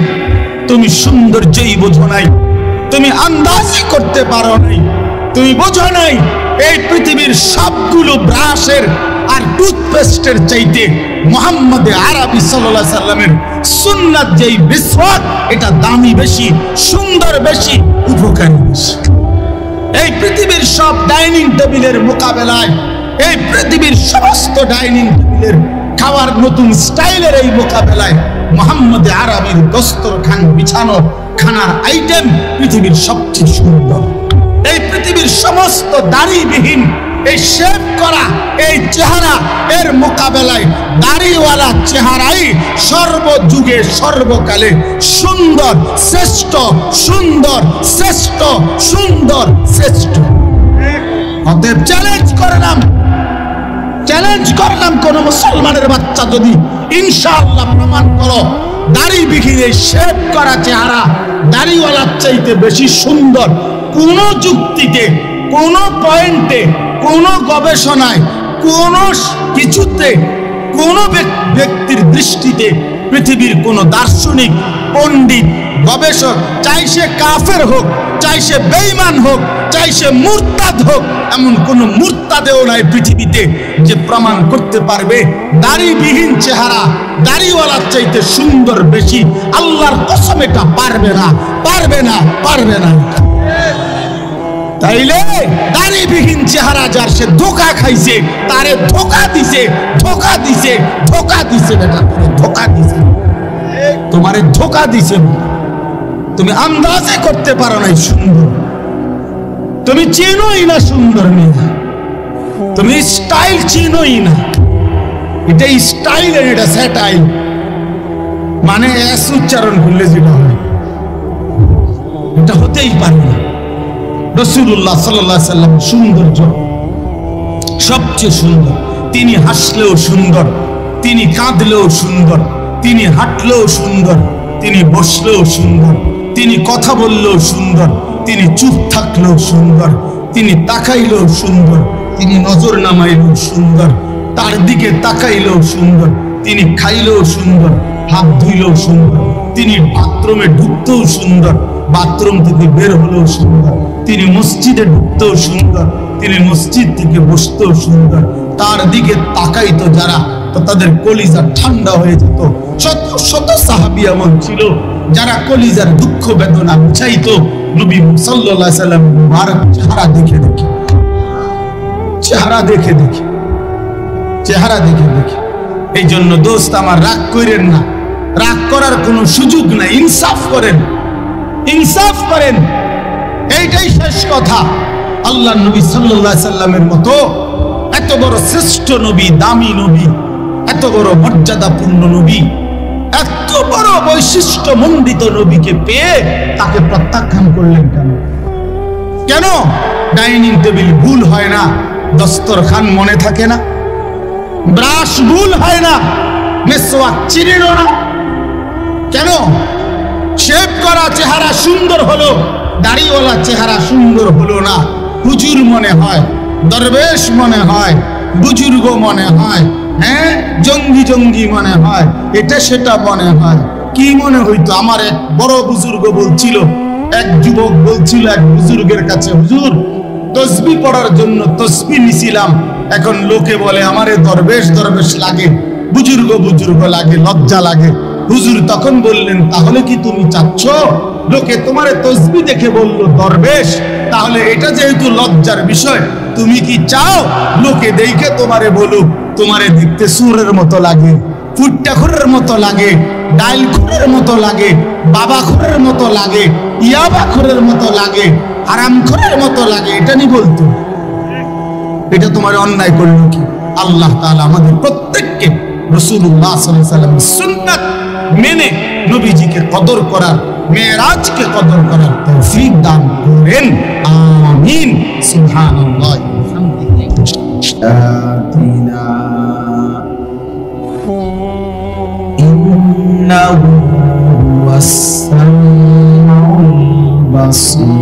তুমি সৌন্দর্যই বোঝো নাই, তুমি আন্দাজই করতে পারো নাই, তুমি বোঝো নাই এই পৃথিবীর সবগুলো ব্রাশের আর টুথপেস্টের চাইতে মুহাম্মদ আরবি সাল্লাল্লাহু আলাইহি সাল্লামের সুন্নাত যেই মিসওয়াক, এটা দামি বেশি, সুন্দর বেশি, উপকারী বেশি। এই পৃথিবীর সব ডাইনিং টেবিলের মোকাবেলায়, এই পৃথিবীর সমস্ত ডাইনিং টেবিলের খাওয়ার নতুন স্টাইলের এই মোকাবেলায় মুহাম্মদ আরবির দস্তরখান বিছানো খানার আইটেম পৃথিবীর সবচেয়ে সুন্দর। এই পৃথিবীর সমস্ত দাড়িবিহীন, এই শেভ করা এই চেহারা এর মোকাবেলায় দাড়িওয়ালা চেহারাই সর্বযুগে সর্বকালে সুন্দর, শ্রেষ্ঠ, সুন্দর, শ্রেষ্ঠ, সুন্দর, শ্রেষ্ঠ। অতএব চ্যালেঞ্জ করলাম কোন মুসলমানের বাচ্চা যদি ইনশাআল্লাহ প্রমাণ করো দাড়িবিহীন এই শেভ করা চেহারা দাড়িওয়ালার চাইতে বেশি সুন্দর, কোন যুক্তিতে, কোন পয়েন্টে, কোন গবেষণায়, কোন কিছুতে, কোন ব্যক্তির দৃষ্টিতে পৃথিবীর কোন দার্শনিক, পণ্ডিত, গবেষক, চাই সে কাফের হোক, চাই সে বেঈমান হোক, চাই সে মুরতাদ হোক, এমন কোন মুরতাদেও নাই পৃথিবীতে যে প্রমাণ করতে পারবে দাড়িবিহীন চেহারা দাড়িওয়ালার চাইতে সুন্দর বেশি। আল্লাহর কসম এটা পারবে না, পারবে না, পারবে না। তাইলে দাড়িবিহীন চেহারা যার, সে ধোঁকা খাইছে, তারে ধোঁকা দিছে, ধোঁকা দিছে, ধোঁকা দিছে। বেটা তোরে ধোঁকা দিছে, তোমারে ধোঁকা দিছে। তুমি আন্দাজে করতে পারো নাই সুন্দর, তুমি চিনোই না সুন্দর মেয়ে, তুমি স্টাইল চিনোই না। এটা স্টাইল, এটা স্যাটাইল, মানে এস উচ্চারণ করলে যেটা হয় এটা হতেই পারে না। রাসূলুল্লাহ সাল্লাল্লাহু আলাইহি সাল্লাম সৌন্দর্য সবচেয়ে সুন্দর। তিনি হাসলেও সুন্দর, তিনি কাঁদলেও সুন্দর, তিনি হাঁটলেও সুন্দর, তিনি বসলেও সুন্দর, তিনি কথা বললেও সুন্দর, তিনি চুপ থাকলেও সুন্দর, তিনি তাকাইলেও সুন্দর, তিনি নজর নামাইলেও সুন্দর, তার দিকে তাকাইলেও সুন্দর, তিনি খাইলেও সুন্দর, হাত ধুইলেও সুন্দর, তিনি বাথরুমে ঢুকতেও সুন্দর, বাথরুম থেকে বের হলেও সুন্দর, তিনি মসজিদে ঢুকতেও সুন্দর, তিনি মসজিদ থেকে বসতেও সুন্দর। তার দিকে তাকাইতো যারা, তো তাদের কলিজা ঠান্ডা হয়ে যেত। শত শত সাহাবী এমন ছিল যারা কলিজার দুঃখ বেদনা বুঝাইতো নবী সাল্লাল্লাহু আলাইহি সাল্লাম মুবারক চেহারা দেখে দেখে, চেহারা দেখে দেখে, চেহারা দেখে দেখে। এই জন্য দোস্ত আমার, রাগ করেন না, রাগ করার কোনো সুযোগ নাই। ইনসাফ করেন, ইনসাফ করেন, এইটাই শেষ কথা। আল্লাহ নবী সাল্লাল্লাহু আলাইহি সাল্লামের মতো এত বড় শ্রেষ্ঠ নবী, দামি নবী, এত বড় মর্যাদাপূর্ণ নবী, এত বড় বৈশিষ্ট্য মণ্ডিত নবীকে পেয়ে তাকে প্রত্যাখ্যান করলেন কেন? কেন? ডাইনিং টেবিল ভুল হয় না, দস্তরখান মনে থাকে না, ব্রাশ ভুল হয় না, মেসওয়াক চিনিল না, কেন? শেভ করা চেহারা সুন্দর হলো, দাড়িওয়ালা চেহারা সুন্দর হলো না। হুজুর মনে হয়, দরবেশ মনে হয়, বুজুর্গ মনে হয়, হ্যাঁ, জঙ্গি জঙ্গি মনে হয়, এটা সেটা মনে হয়। কি মনে হইতো? আমার এক বড় বুজুর্গ বলছিল, এক যুবক বলছিল এক বুজুর্গের কাছে, হুজুর তসবিহ পড়ার জন্য তসবিহ নিছিলাম, এখন লোকে বলে আমারে দরবেশ দরবেশ লাগে, বুজুর্গ বুজুর্গ লাগে, লজ্জা লাগে। হুজুর তখন বললেন, তাহলে কি তুমি চাচ্ছ লোকে তোমারে তসবিহ দেখে বললো দরবেশ, তাহলে এটা যেহেতু লজ্জার বিষয়, তুমি কি চাও লোকে দেখে তোমারে বলুক তোমারে দেখতে সুরের মতো লাগে, ফুট্টাখুরের মতো লাগে, ডাইলখুরের মতো লাগে, বাবাখুরের মতো লাগে, ইয়াবাখুরের মতো লাগে, হারামখুরের মতো লাগে, এটা নি বলতো? এটা তোমার অন্যায় করলো কি? আল্লাহ তাআলা আমাদের প্রত্যেককে রাসূলুল্লাহ সাল্লাল্লাহু আলাইহি ওয়াসাল্লামের সুন্নাত মেনে নবীজিকে কদর করার, মেরাজকে কদর করার তৌফিক দান করেন। আমিন। সুবহানাল্লাহ ওয়া বিহামদিহি। আতিনা ইন্নাহু হুয়াস সামিউল বাসীর।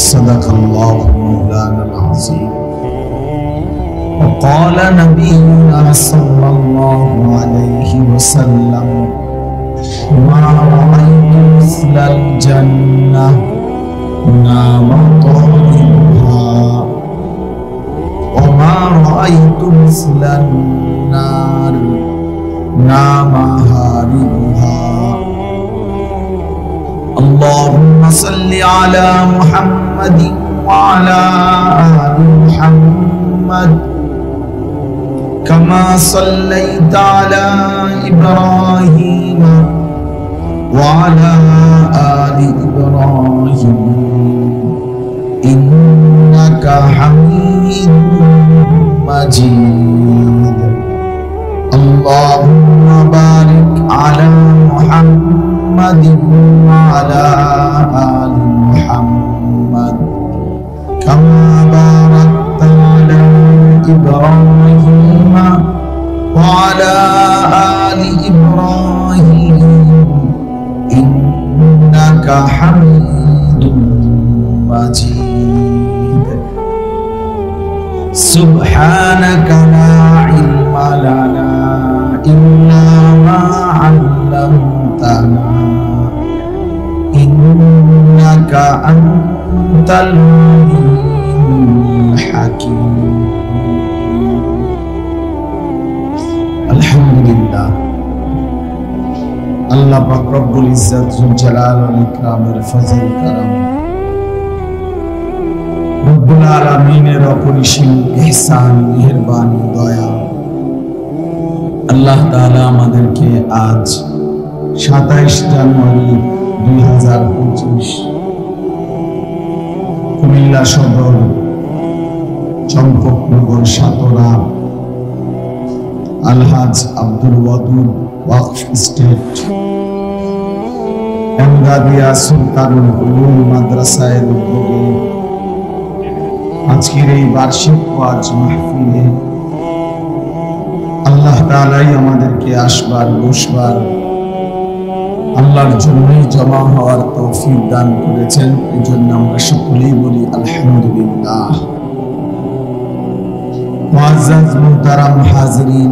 সাদাকাল্লাহু মাওলানাল আযীম। وقال نبينا صلى الله عليه وسلم ما رأيت مثل الجنة نام طالبها وما رأيت مثل النار نام هاربها اللهم صل على محمد وعلى آل محمد كما صليت على إبراهيم وعلى آل إبراهيم إنك حميد مجيد اللهم بارك على محمد وعلى آل محمد كما باركت على إبراهيم وعلى آل إبراهيم إنك حميد مجيد سبحانك لا علم لنا إلا ما علمتنا إنك أنت العليم الحكيم আলহামদুলিল্লাহ। আল্লাহ পাক রব্বুল ইজ্জত জুল জালাল ওয়াল ইকরামের ফজল করম, রব্বুল আলামিনের অপরিসীম ইহসান, মেহেরবানি, দয়া, আল্লাহ তাআলা আমাদেরকে আজ 27 জানুয়ারি 2025 কুমিল্লা সদর চম্পকনগর সাতরা আলহাজ আব্দুল ওয়াদুদ ওয়াকফ স্টেট এমদাদিয়া সুলতানুল উলুম মাদ্রাসায়ের উদ্যোগে আজকের এই বার্ষিক ওয়াজ মাহফিলে আল্লাহ তাআলাই আমাদেরকে আসবার, বসবার, আল্লাহর জন্যই জমা হওয়ার তৌফিক দান করেছেন। এই জন্য আমরা সকলেই বলি আলহামদুলিল্লাহ। মুআজ্জাজ মুহতারাম হাজিরিন,